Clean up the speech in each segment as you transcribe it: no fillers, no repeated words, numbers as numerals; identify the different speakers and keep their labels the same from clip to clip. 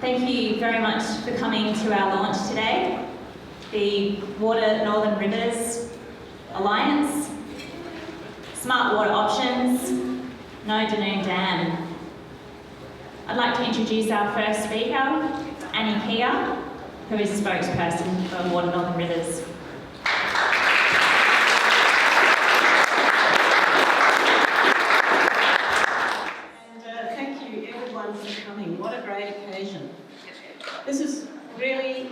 Speaker 1: Thank you very much for coming to our launch today. The Water Northern Rivers Alliance, Smart Water Options, No Danoon Dam. I'd like to introduce our first speaker, Annie Kia, who is a spokesperson for Water Northern Rivers.
Speaker 2: What a great occasion. This is really,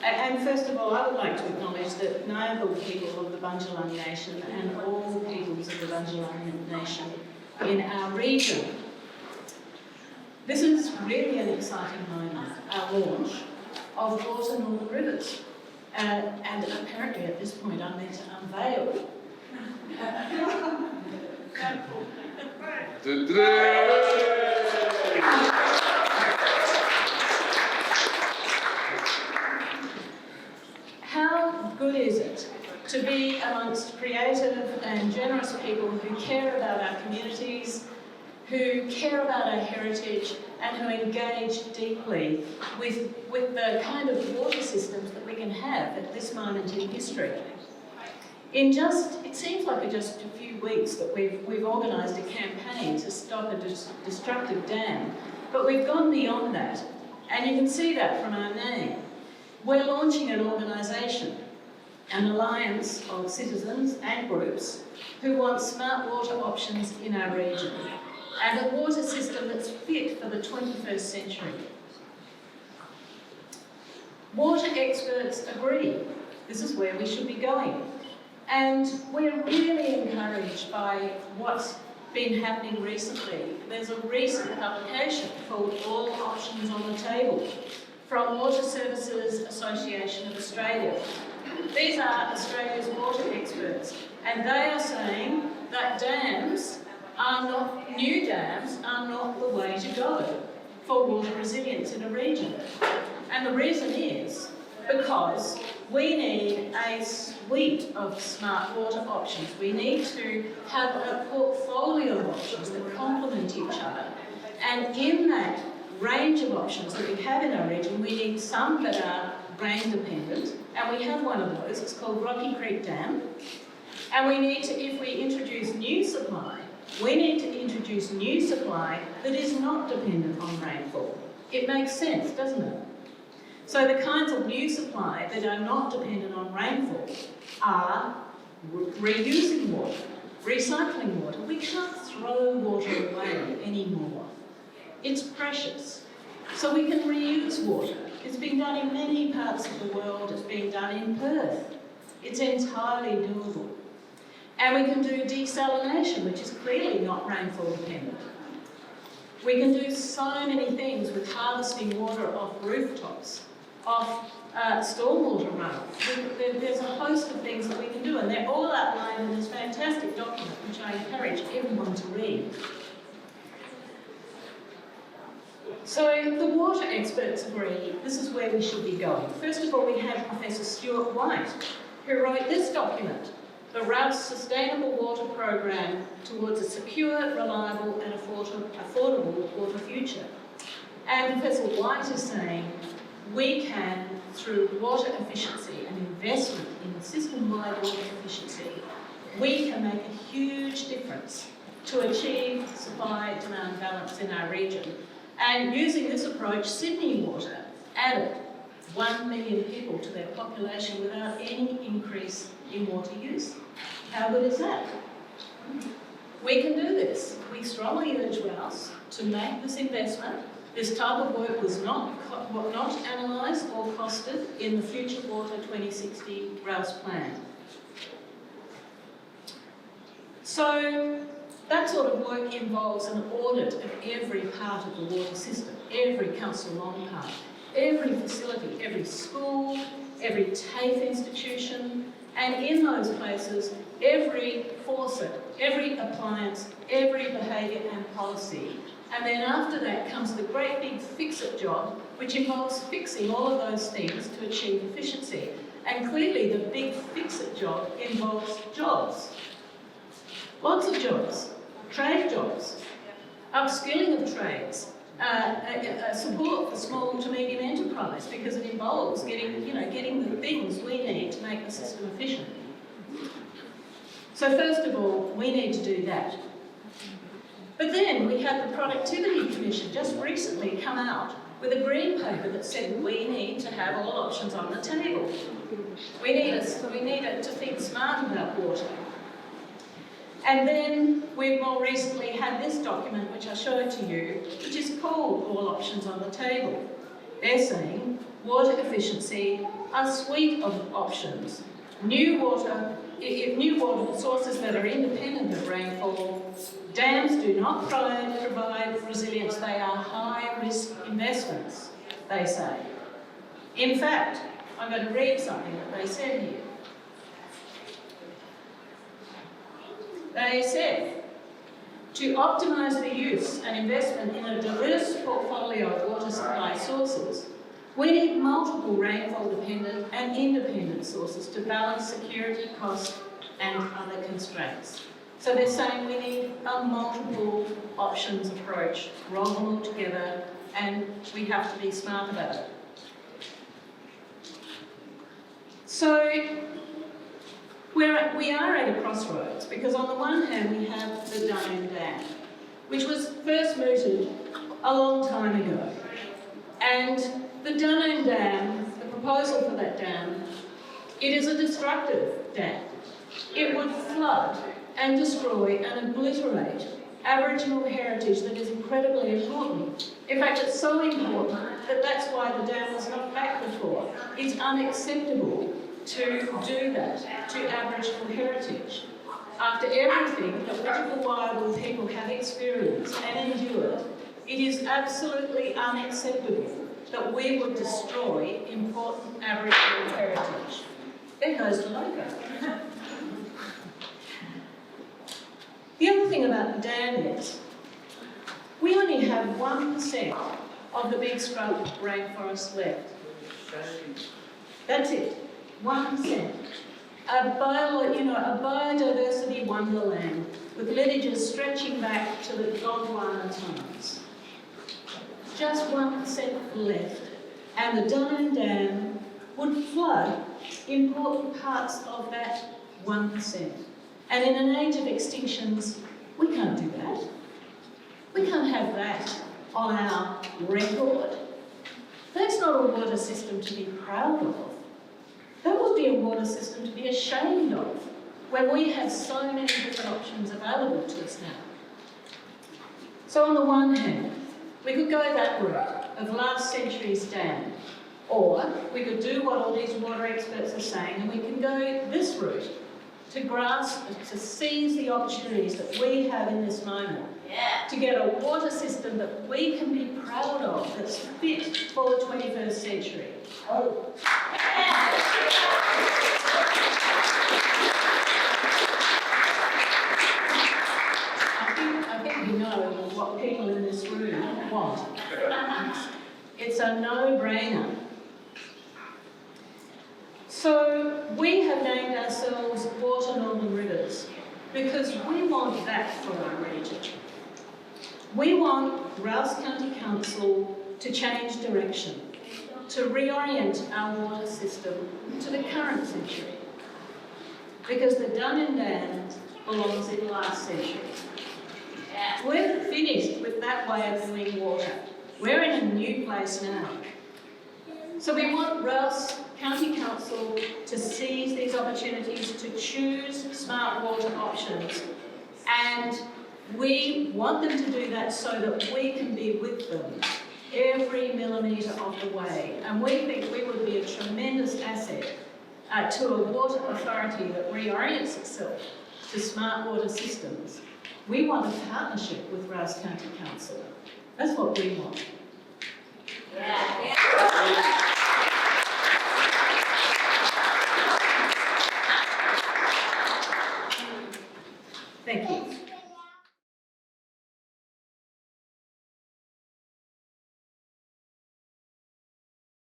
Speaker 2: and first of all, I would like to acknowledge the noble people of the Bundjalung Nation and all peoples of the Bundjalung Nation in our region. This is really an exciting moment, our launch of Water Northern Rivers. And apparently at this point I'm meant to unveil. How good is it to be amongst creative and generous people who care about our communities, who care about our heritage, and who engage deeply with the kind of water systems that we can have at this moment in history. It seems like in just a few weeks that we've organised a campaign to stop a destructive dam, but we've gone beyond that, and you can see that from our name. We're launching an organisation, an alliance of citizens and groups who want smart water options in our region and a water system that's fit for the 21st century. Water experts agree this is where we should be going. And we're really encouraged by what's been happening recently. There's a recent publication called All Options on the Table from Water Services Association of Australia. These are Australia's water experts, and they are saying that new dams are not the way to go for water resilience in a region. And the reason is because we need a suite of smart water options. We need to have a portfolio of options that complement each other. And in that range of options that we have in our region, we need some that are rain dependent, and we have one of those. It's called Rocky Creek Dam. And we need to, if we introduce new supply, we need to introduce new supply that is not dependent on rainfall. It makes sense, doesn't it? So the kinds of new supply that are not dependent on rainfall are reusing water, recycling water. We can't throw water away anymore. It's precious. So we can reuse water. It's been done in many parts of the world. It's being done in Perth. It's entirely doable. And we can do desalination, which is clearly not rainfall dependent. We can do so many things with harvesting water off rooftops, off stormwater runoff. There's a host of things that we can do, and they're all outlined in this fantastic document, which I encourage everyone to read. So the water experts agree this is where we should be going. First of all, we have Professor Stuart White, who wrote this document, the Rous Sustainable Water Program towards a secure, reliable and affordable water future. And Professor White is saying we can, through water efficiency and investment in system-wide water efficiency, we can make a huge difference to achieve supply-demand balance in our region. And using this approach, Sydney Water added 1 million people to their population without any increase in water use. How good is that? We can do this. We strongly urge Rous to make this investment. This type of work was not analysed or costed in the Future Water 2060 Rous plan. So that sort of work involves an audit of every part of the water system, every council long part, every facility, every school, every TAFE institution, and in those places, every faucet, every appliance, every behaviour and policy. And then after that comes the great big fix-it job, which involves fixing all of those things to achieve efficiency. And clearly the big fix-it job involves jobs. Lots of jobs. Trade jobs, upskilling of trades, support for small to medium enterprise because it involves getting the things we need to make the system efficient. So first of all, we need to do that. But then we had the Productivity Commission just recently come out with a green paper that said we need to have all options on the table. We need to think smart about water. And then we've more recently had this document, which I showed to you, which is called All Options on the Table. They're saying water efficiency, a suite of options, new water sources that are independent of rainfall, dams do not provide resilience, they are high-risk investments, they say. In fact, I'm going to read something that they said here. They said, to optimise the use and investment in a diverse portfolio of water supply sources, we need multiple rainfall-dependent and independent sources to balance security, cost and other constraints. So they're saying we need a multiple options approach, roll them all together, and we have to be smart about it. So we are at a crossroads because on the one hand we have the Dunedin Dam, which was first mooted a long time ago. And the Dunedin Dam, the proposal for that dam, it is a destructive dam. It would flood and destroy and obliterate Aboriginal heritage that is incredibly important. In fact, it's so important that that's why the dam was knocked back before. It's unacceptable to do that to Aboriginal heritage. After everything that Wajipawayable people have experienced and endured, it is absolutely unacceptable that we would destroy important Aboriginal heritage. There goes the logo. The other thing about the dam is, we only have 1% of the big scrub rainforest left. That's it, 1%. A biodiversity wonderland with lineages stretching back to the Gondwana times. Just 1% left, and the Dunedin Dam would flood important parts of that 1%. And in an age of extinctions, we can't do that. We can't have that on our record. That's not a water system to be proud of. That would be a water system to be ashamed of, when we have so many different options available to us now. So on the one hand, we could go that route of last century's dam, or we could do what all these water experts are saying, and we can go this route to grasp, to seize the opportunities that we have in this moment, to get a water system that we can be proud of, that's fit for the 21st century. I think you know what people in this room want. It's a no-brainer. So we have named ourselves Water Northern Rivers because we want that for our region. We want Rous County Council to change direction, to reorient our water system to the current century, because the Dunedin Dam belongs in last century. We're finished with that way of doing water. We're in a new place now. So we want Rous County Council to seize these opportunities to choose smart water options, and we want them to do that so that we can be with them every millimetre of the way. And we think we would be a tremendous asset to a water authority that reorients itself to smart water systems. We want a partnership with Rous County Council. That's what we want.